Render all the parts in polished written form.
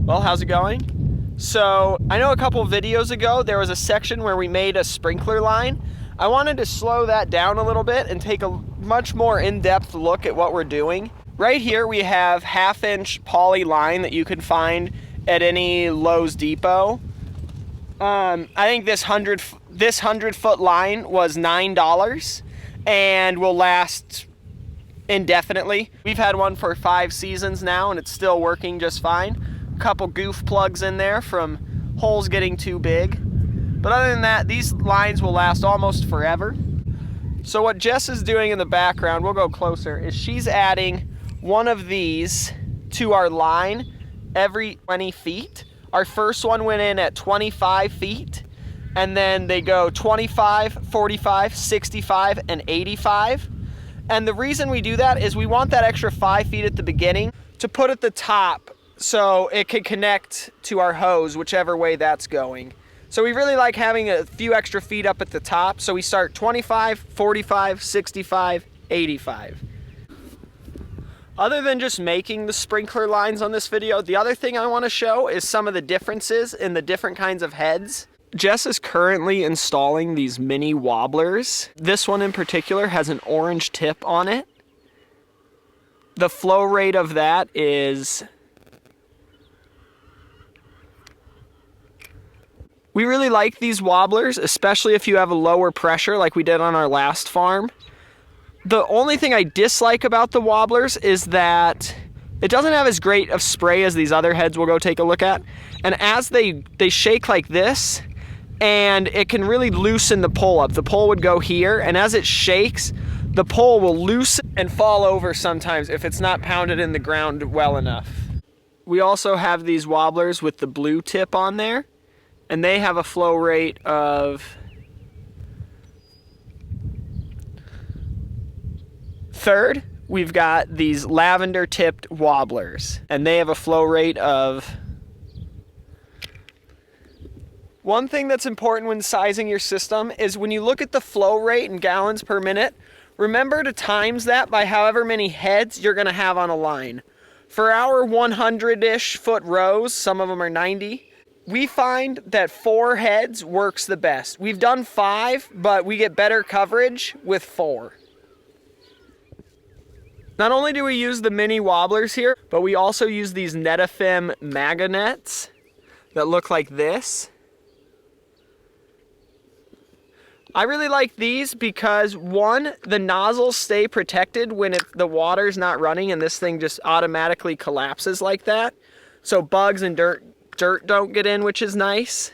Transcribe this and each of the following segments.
Well, how's it going? So I know a couple videos ago there was a section where we made a sprinkler line. I wanted to slow that down a little bit and take a much more in-depth look at what we're doing. Right here we have 1/2-inch poly line that you can find at any Lowe's Depot. I think this 100-foot line was $9 and will last indefinitely. We've had one for 5 seasons now and it's still working just fine. A couple goof plugs in there from holes getting too big. But other than that, these lines will last almost forever. So what Jess is doing in the background, we'll go closer, is she's adding one of these to our line every 20 feet. Our first one went in at 25 feet, and then they go 25, 45, 65, and 85. And the reason we do that is we want that extra 5 feet at the beginning to put at the top so it can connect to our hose, whichever way that's going. So we really like having a few extra feet up at the top. So we start 25, 45, 65, 85. Other than just making the sprinkler lines on this video, the other thing I want to show is some of the differences in the different kinds of heads. Jess is currently installing these mini wobblers. This one in particular has an orange tip on it. The flow rate of that is... We really like these wobblers, especially if you have a lower pressure like we did on our last farm. The only thing I dislike about the wobblers is that it doesn't have as great of spray as these other heads we'll go take a look at. And as they shake like this, and it can really loosen the pole up. The pole would go here, and as it shakes, the pole will loosen and fall over sometimes if it's not pounded in the ground well enough. We also have these wobblers with the blue tip on there, and they have a flow rate of 3rd. We've got these lavender tipped wobblers, and they have a flow rate of... One thing that's important when sizing your system is when you look at the flow rate in gallons per minute, remember to times that by however many heads you're gonna have on a line. For our 100-ish foot rows, some of them are 90, we find that 4 heads works the best. We've done 5, but we get better coverage with 4. Not only do we use the mini wobblers here, but we also use these Netafim meganets that look like this. I really like these because, one, the nozzles stay protected when the water's not running and this thing just automatically collapses like that. So bugs and dirt don't get in, which is nice.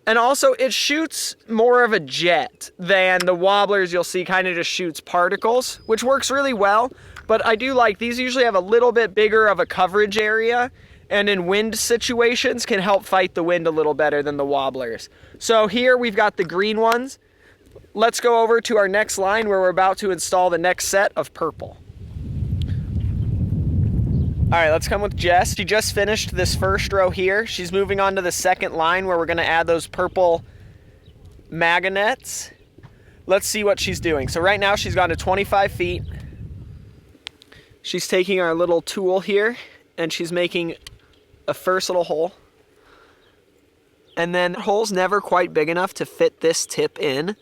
And also it shoots more of a jet than the wobblers you'll see kind of just shoots particles, which works really well. But I do like these usually have a little bit bigger of a coverage area, and in wind situations can help fight the wind a little better than the wobblers. So here we've got the green ones. Let's go over to our next line where we're about to install the next set of purple. All right, let's come with Jess. She just finished this first row here. She's moving on to the second line where we're gonna add those purple meganets. Let's see what she's doing. So right now she's gone to 25 feet. She's taking our little tool here and she's making a first little hole. And then the hole's never quite big enough to fit this tip in.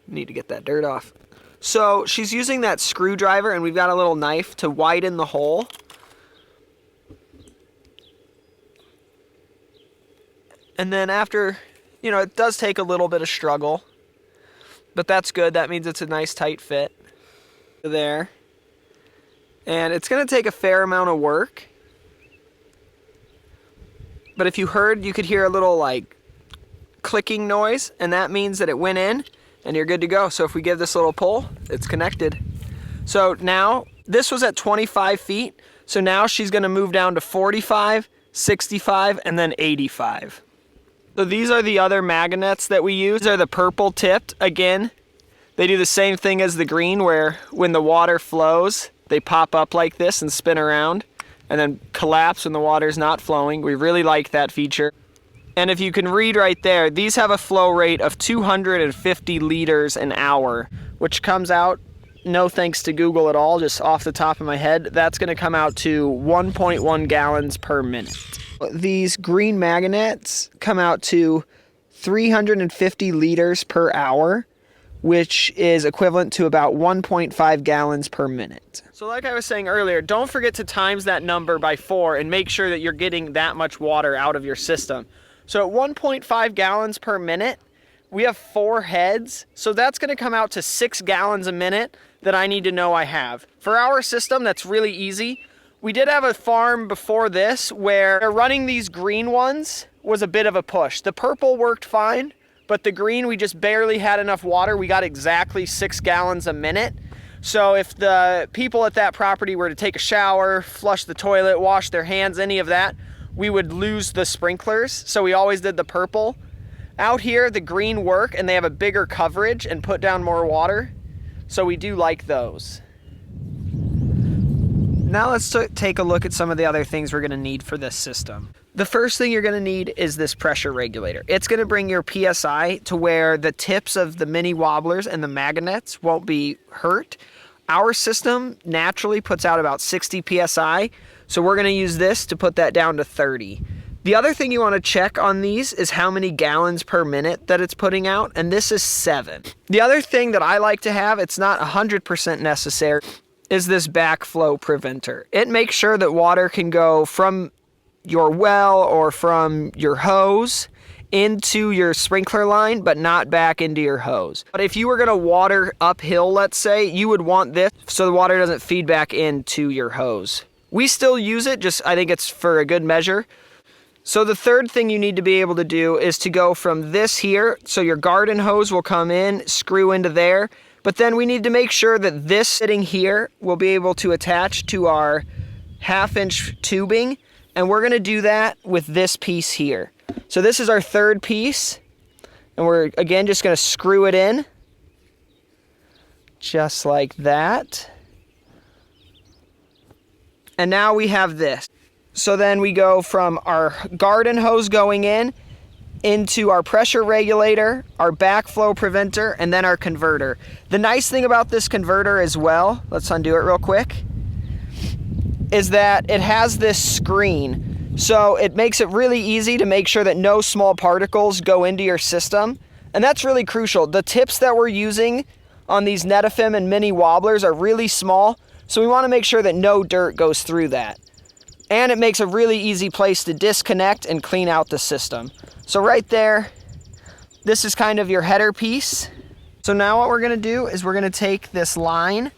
Need to get that dirt off. So she's using that screwdriver and we've got a little knife to widen the hole. And then after, it does take a little bit of struggle, but that's good. That means it's a nice tight fit there. And it's going to take a fair amount of work. But if you could hear a little clicking noise, and that means that it went in and you're good to go. So if we give this a little pull, it's connected. So now this was at 25 feet. So now she's going to move down to 45, 65, and then 85. So these are the other meganets that we use. These are the purple tipped. Again, they do the same thing as the green where when the water flows, they pop up like this and spin around and then collapse when the water's not flowing. We really like that feature. And if you can read right there, these have a flow rate of 250 liters an hour, which comes out no thanks to Google at all, just off the top of my head, that's going to come out to 1.1 gallons per minute. These green meganets come out to 350 liters per hour, which is equivalent to about 1.5 gallons per minute. So like I was saying earlier, don't forget to times that number by 4 and make sure that you're getting that much water out of your system. So at 1.5 gallons per minute, we have 4 heads, so that's going to come out to 6 gallons a minute that I need to know I have. For our system, that's really easy. We did have a farm before this where running these green ones was a bit of a push. The purple worked fine, but the green, we just barely had enough water. We got exactly 6 gallons a minute. So if the people at that property were to take a shower, flush the toilet, wash their hands, any of that, we would lose the sprinklers. So we always did the purple. Out here, the green work, and they have a bigger coverage and put down more water. So we do like those. Now let's take a look at some of the other things we're gonna need for this system. The first thing you're gonna need is this pressure regulator. It's gonna bring your PSI to where the tips of the mini wobblers and the meganets won't be hurt. Our system naturally puts out about 60 PSI, so we're gonna use this to put that down to 30. The other thing you want to check on these is how many gallons per minute that it's putting out, and this is 7. The other thing that I like to have, it's not 100% necessary, is this backflow preventer. It makes sure that water can go from your well or from your hose into your sprinkler line, but not back into your hose. But if you were going to water uphill, let's say, you would want this so the water doesn't feed back into your hose. We still use it, just I think it's for a good measure. So the third thing you need to be able to do is to go from this here, so your garden hose will come in, screw into there, but then we need to make sure that this sitting here will be able to attach to our 1/2-inch tubing, and we're gonna do that with this piece here. So this is our third piece, and we're again just gonna screw it in, just like that. And now we have this. So then we go from our garden hose going in into our pressure regulator, our backflow preventer, and then our converter. The nice thing about this converter as well, let's undo it real quick, is that it has this screen. So it makes it really easy to make sure that no small particles go into your system. And that's really crucial. The tips that we're using on these Netafim and mini wobblers are really small, so we want to make sure that no dirt goes through that. And it makes a really easy place to disconnect and clean out the system. So right there, this is kind of your header piece. So now what we're gonna do is we're gonna take this line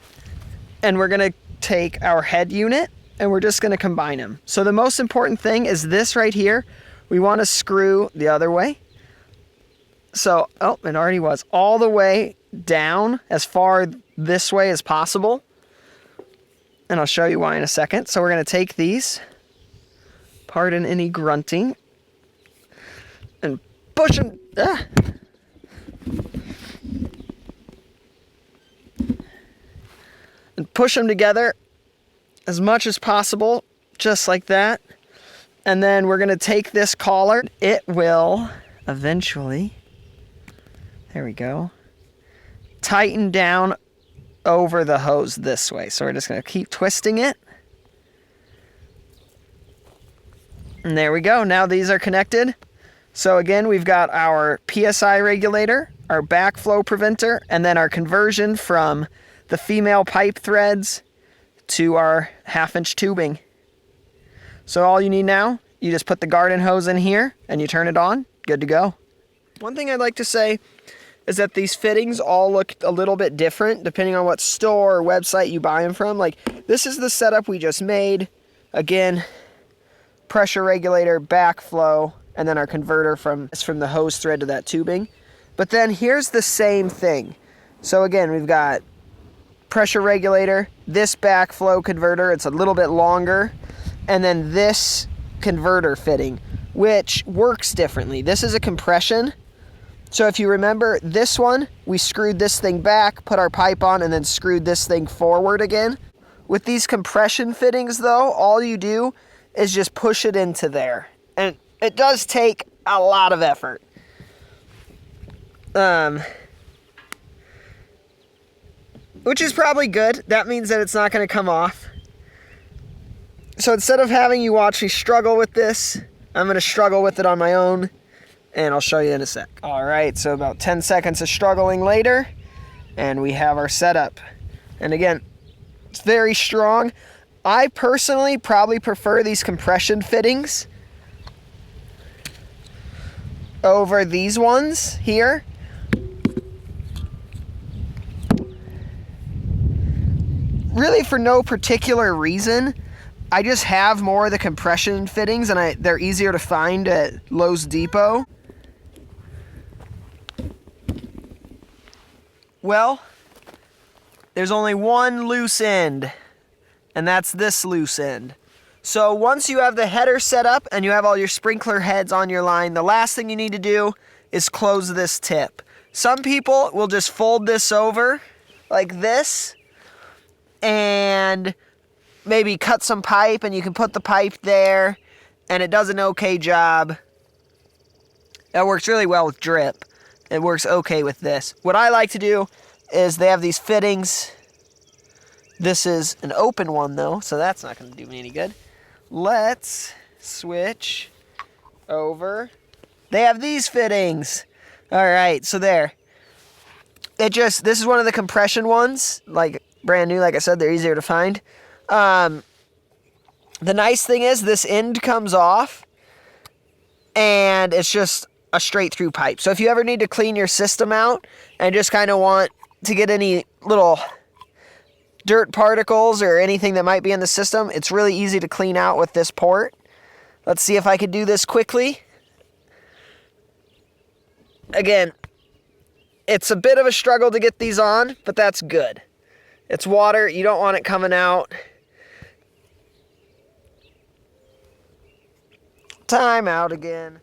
and we're gonna take our head unit and we're just gonna combine them. So the most important thing is this right here. We wanna screw the other way. So, oh, it already was, all the way down as far this way as possible. And I'll show you why in a second. So we're going to take these, pardon any grunting, and push them. And push them together as much as possible, just like that. And then we're going to take this collar. It will eventually, there we go, tighten down over the hose this way. So we're just going to keep twisting it. And there we go. Now these are connected. So again, we've got our PSI regulator, our backflow preventer, and then our conversion from the female pipe threads to our 1/2-inch tubing. So all you need now, you just put the garden hose in here and you turn it on, good to go. One thing I'd like to say is that these fittings all look a little bit different depending on what store or website you buy them from. Like, this is the setup we just made. Again, pressure regulator, backflow, and then our converter from the hose thread to that tubing. But then here's the same thing. So again, we've got pressure regulator, this backflow converter, it's a little bit longer, and then this converter fitting, which works differently. This is a compression. So if you remember this one, we screwed this thing back, put our pipe on, and then screwed this thing forward again. With these compression fittings though, all you do is just push it into there. And it does take a lot of effort. which is probably good. That means that it's not going to come off. So instead of having you watch me struggle with this, I'm going to struggle with it on my own, and I'll show you in a sec. All right, so about 10 seconds of struggling later, and we have our setup. And again, it's very strong. I personally probably prefer these compression fittings over these ones here. Really for no particular reason. I just have more of the compression fittings, and they're easier to find at Lowe's Depot. Well, there's only one loose end, and that's this loose end. So once you have the header set up and you have all your sprinkler heads on your line, the last thing you need to do is close this tip. Some people will just fold this over like this and maybe cut some pipe, and you can put the pipe there, and it does an okay job. That works really well with drip. It works okay with this. What I like to do is they have these fittings. This is an open one though, so that's not going to do me any good. Let's switch over. They have these fittings. All right, so there. This is one of the compression ones, like brand new. Like I said, they're easier to find. The nice thing is this end comes off, and it's just a straight through pipe. So if you ever need to clean your system out and just kind of want to get any little dirt particles or anything that might be in the system, it's really easy to clean out with this port. Let's see if I can do this quickly. Again, it's a bit of a struggle to get these on, but that's good. It's water, you don't want it coming out. Time out again.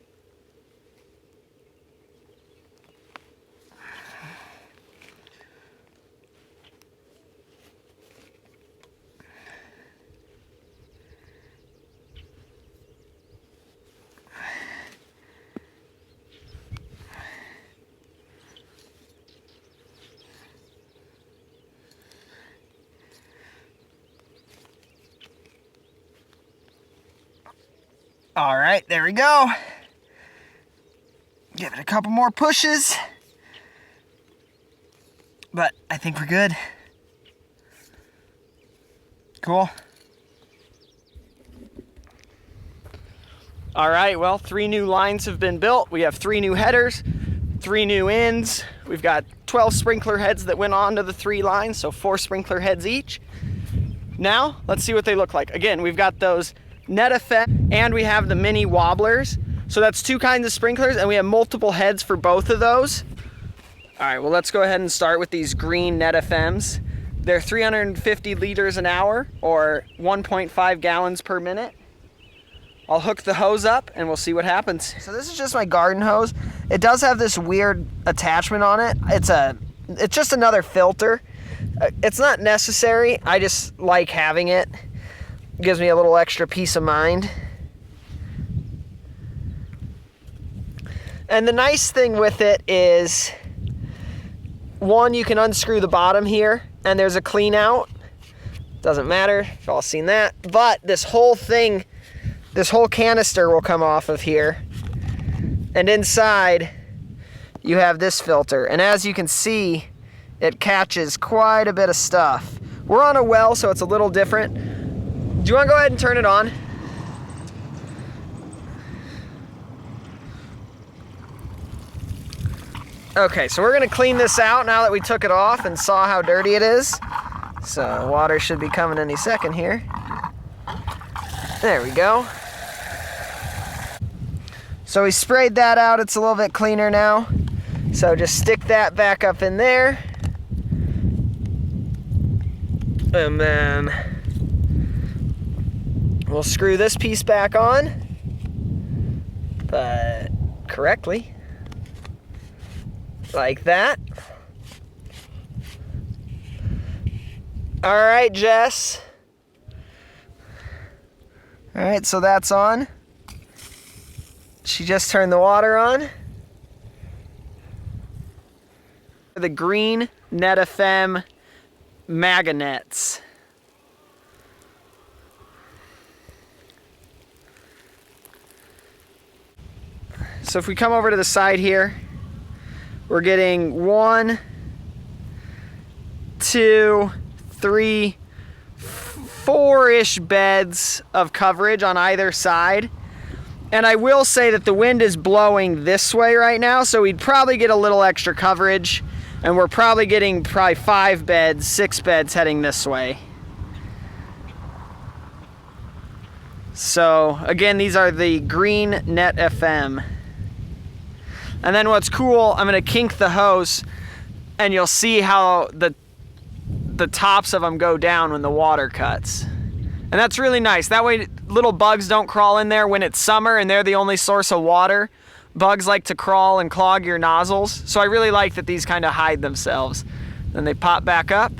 All right, there we go. Give it a couple more pushes. But I think we're good. Cool. All right, well, 3 new lines have been built. We have 3 new headers, 3 new ends. We've got 12 sprinkler heads that went onto the 3 lines, so 4 sprinkler heads each. Now, let's see what they look like. Again, we've got those net effect, and we have the mini wobblers. So that's 2 kinds of sprinklers, and we have multiple heads for both of those. All right, well, let's go ahead and start with these green net FMs. They're 350 liters an hour, or 1.5 gallons per minute. I'll hook the hose up and we'll see what happens. So this is just my garden hose. It does have this weird attachment on it. It's just another filter. It's not necessary. I just like having it. It gives me a little extra peace of mind. And the nice thing with it is, one, you can unscrew the bottom here and there's a clean out. Doesn't matter, you've all seen that. But this whole thing, this whole canister will come off of here. And inside, you have this filter. And as you can see, it catches quite a bit of stuff. We're on a well, so it's a little different. Do you want to go ahead and turn it on? Okay, so we're gonna clean this out now that we took it off and saw how dirty it is. So water should be coming any second here. There we go. So we sprayed that out, it's a little bit cleaner now. So just stick that back up in there. And then we'll screw this piece back on, but correctly. Like that. All right, Jess. All right, so that's on. She just turned the water on. The green Net FM meganets. So if we come over to the side here, we're getting 1, 2, 3, 4-ish beds of coverage on either side. And I will say that the wind is blowing this way right now, so we'd probably get a little extra coverage, and we're probably getting 5 beds, 6 beds heading this way. So again, these are the green net FM. And then what's cool, I'm gonna kink the hose and you'll see how the tops of them go down when the water cuts. And that's really nice. That way little bugs don't crawl in there when it's summer and they're the only source of water. Bugs like to crawl and clog your nozzles. So I really like that these kind of hide themselves. Then they pop back up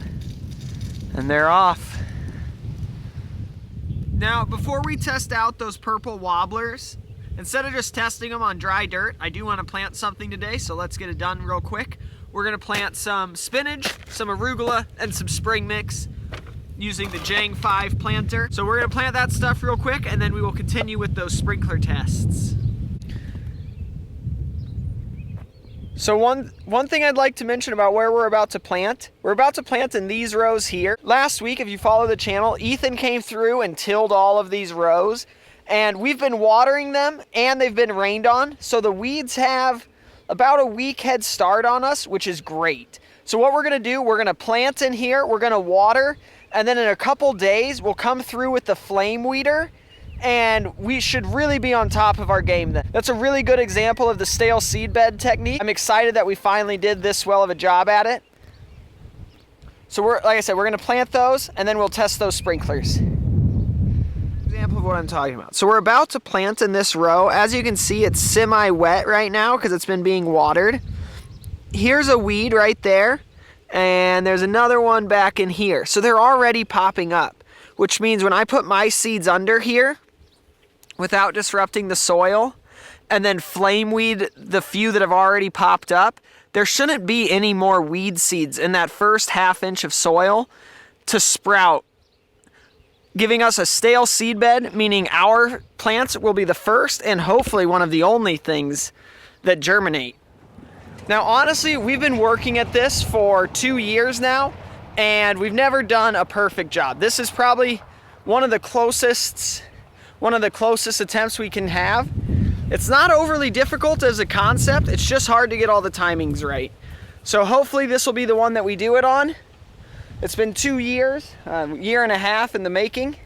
and they're off. Now, before we test out those purple wobblers, instead of just testing them on dry dirt, I do want to plant something today, so let's get it done real quick. We're going to plant some spinach, some arugula, and some spring mix using the Jang 5 planter. So we're going to plant that stuff real quick, and then we will continue with those sprinkler tests. So one thing I'd like to mention about where we're about to plant in these rows here. Last week, if you follow the channel, Ethan came through and tilled all of these rows. And we've been watering them and they've been rained on. So the weeds have about a week head start on us, which is great. So what we're gonna do, we're gonna plant in here, we're gonna water, and then in a couple days, we'll come through with the flame weeder and we should really be on top of our game then. That's a really good example of the stale seedbed technique. I'm excited that we finally did this well of a job at it. So like I said, we're gonna plant those and then we'll test those sprinklers. Example of what I'm talking about. So we're about to plant in this row. As you can see, it's semi-wet right now because it's been being watered. Here's a weed right there, and there's another one back in here. So they're already popping up, which means when I put my seeds under here without disrupting the soil and then flame weed the few that have already popped up, there shouldn't be any more weed seeds in that first ½ inch of soil to sprout, giving us a stale seed bed, meaning our plants will be the first and hopefully one of the only things that germinate. Now, honestly, we've been working at this for 2 years now, and we've never done a perfect job. This is probably one of the closest attempts we can have. It's not overly difficult as a concept, it's just hard to get all the timings right. So hopefully this will be the one that we do it on. It's been 2 years, a year and a half in the making.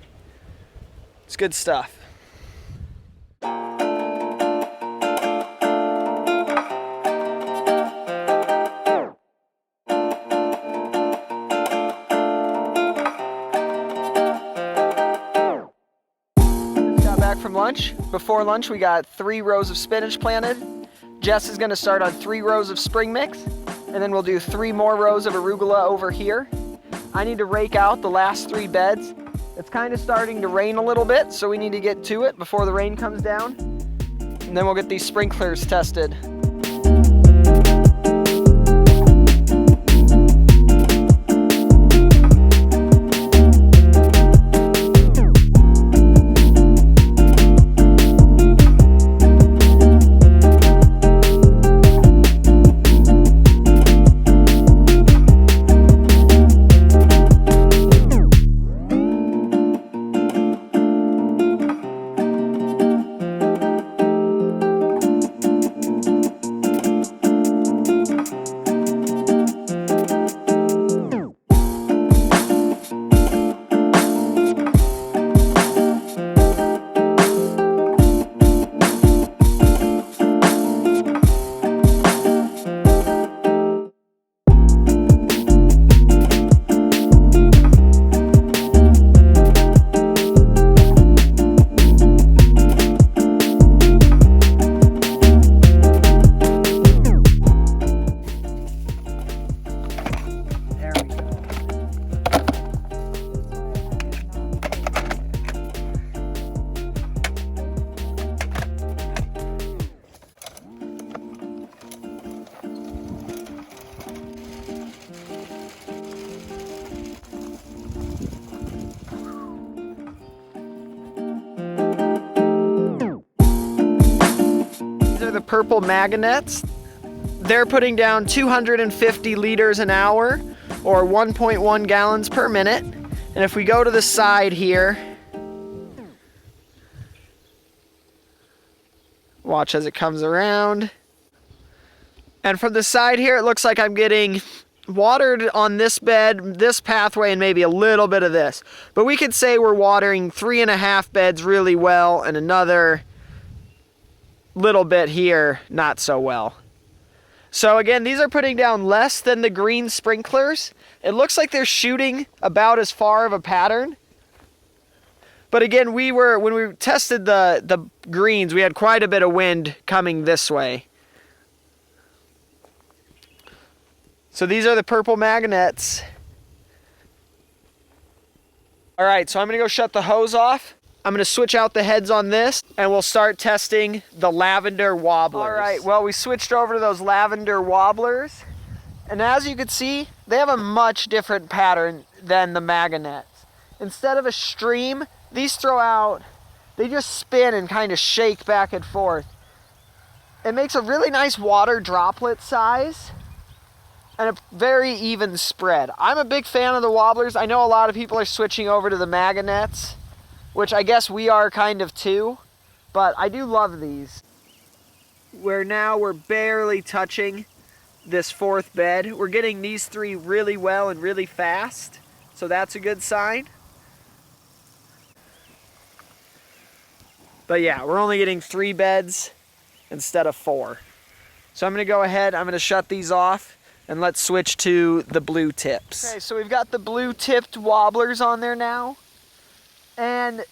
It's good stuff. Got back from lunch. Before lunch, we got 3 rows of spinach planted. Jess is gonna start on 3 rows of spring mix, and then we'll do 3 more rows of arugula over here. I need to rake out the last 3 beds. It's kind of starting to rain a little bit, so we need to get to it before the rain comes down. And then we'll get these sprinklers tested. are the purple meganets. They're putting down 250 liters an hour, or 1.1 gallons per minute. And if we go to the side here, watch as it comes around. And from the side here, it looks like I'm getting watered on this bed, this pathway, and maybe a little bit of this. But we could say we're watering 3.5 beds really well, and another little bit here not so well. So again, these are putting down less than the green sprinklers. It looks like they're shooting about as far of a pattern. But again, when we tested the greens, we had quite a bit of wind coming this way. So these are the purple meganets. All right, so I'm gonna go shut the hose off. I'm gonna switch out the heads on this, and we'll start testing the lavender wobblers. All right, well, we switched over to those lavender wobblers. And as you can see, they have a much different pattern than the meganets. Instead of a stream, these they just spin and kind of shake back and forth. It makes a really nice water droplet size and a very even spread. I'm a big fan of the wobblers. I know a lot of people are switching over to the meganets, which I guess we are kind of too, but I do love these. We're barely touching this fourth bed. We're getting these three really well and really fast, so that's a good sign. But yeah, we're only getting 3 beds instead of 4. So I'm gonna go ahead, I'm gonna shut these off, and let's switch to the blue tips. Okay, so we've got the blue tipped wobblers on there now. And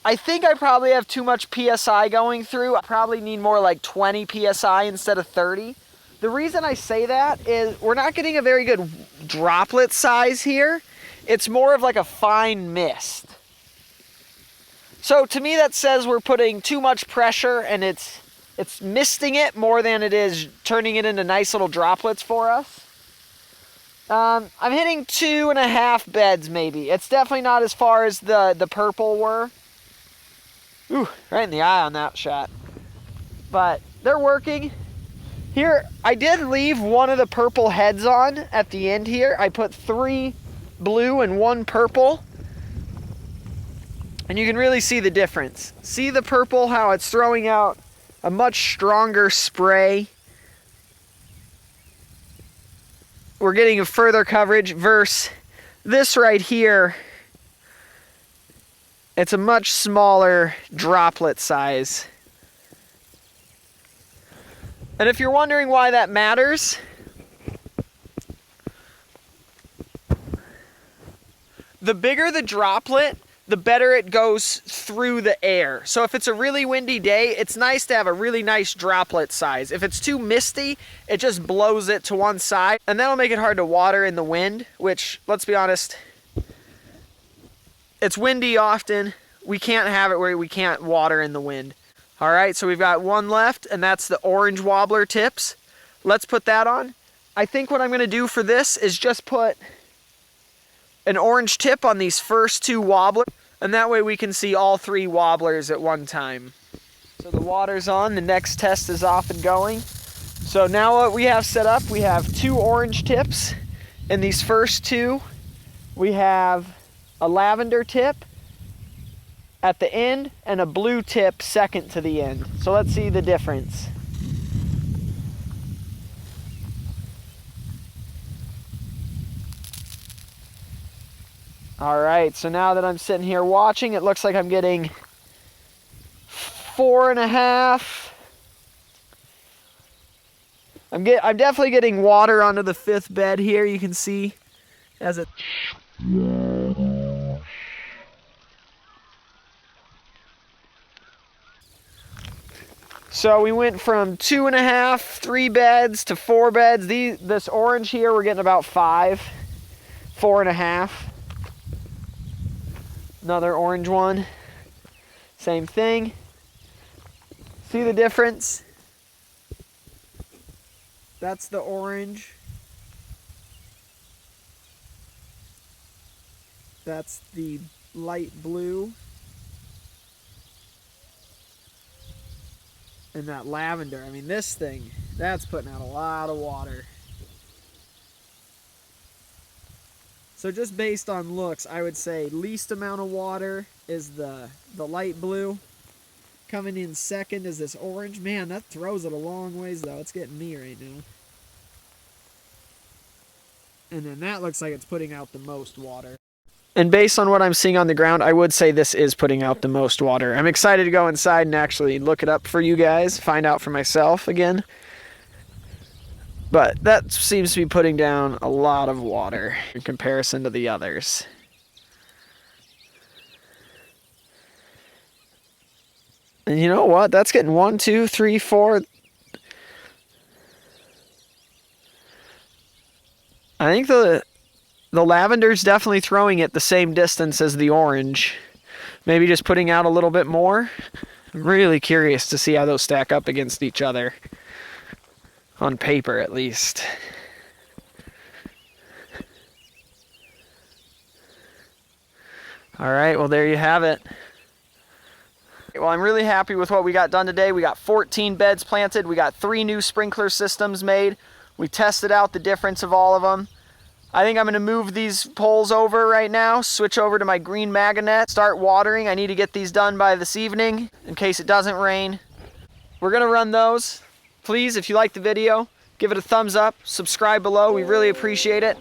I think I probably have too much PSI going through. I probably need more like 20 PSI instead of 30. The reason I say that is we're not getting a very good droplet size here. It's more of like a fine mist. So to me that says we're putting too much pressure and it's misting it more than it is turning it into nice little droplets for us. I'm hitting 2.5 beds maybe. It's definitely not as far as the purple were. Ooh, right in the eye on that shot. But they're working. Here, I did leave one of the purple heads on at the end here. I put 3 blue and 1 purple. And you can really see the difference. See the purple, how it's throwing out a much stronger spray. We're getting a further coverage versus this right here. It's a much smaller droplet size. And if you're wondering why that matters, the bigger the droplet, the better it goes through the air. So if it's a really windy day, it's nice to have a really nice droplet size. If it's too misty, it just blows it to one side, and that'll make it hard to water in the wind, which, let's be honest, it's windy often. We can't have it where we can't water in the wind. All right, so we've got 1 left, and that's the orange wobbler tips. Let's put that on. I think what I'm gonna do for this is just put an orange tip on these first 2 wobblers, and that way we can see all 3 wobblers at one time. So the water's on, the next test is off and going. So now what we have set up, we have 2 orange tips. In these first 2, we have a lavender tip at the end and a blue tip second to the end. So let's see the difference. All right, so now that I'm sitting here watching, it looks like I'm getting 4.5. I'm definitely getting water onto the 5th bed here. You can see as it. So we went from 2.5, 3 beds to 4 beds. This orange here, we're getting about 5, 4.5. Another orange one, same thing. See the difference? That's the orange. That's the light blue. And that lavender, I mean, this thing, that's putting out a lot of water. So just based on looks, I would say least amount of water is the light blue. Coming in second is this orange. Man, that throws it a long ways though. It's getting me right now. And then that looks like it's putting out the most water. And based on what I'm seeing on the ground, I would say this is putting out the most water. I'm excited to go inside and actually look it up for you guys, find out for myself again. But that seems to be putting down a lot of water in comparison to the others. And you know what? That's getting 1, 2, 3, 4. I think the lavender's definitely throwing it the same distance as the orange. Maybe just putting out a little bit more. I'm really curious to see how those stack up against each other. On paper, at least. All right, well, there you have it. Well, I'm really happy with what we got done today. We got 14 beds planted. We got 3 new sprinkler systems made. We tested out the difference of all of them. I think I'm going to move these poles over right now, switch over to my green meganet, start watering. I need to get these done by this evening in case it doesn't rain. We're going to run those. Please, if you like the video, give it a thumbs up, subscribe below. We really appreciate it.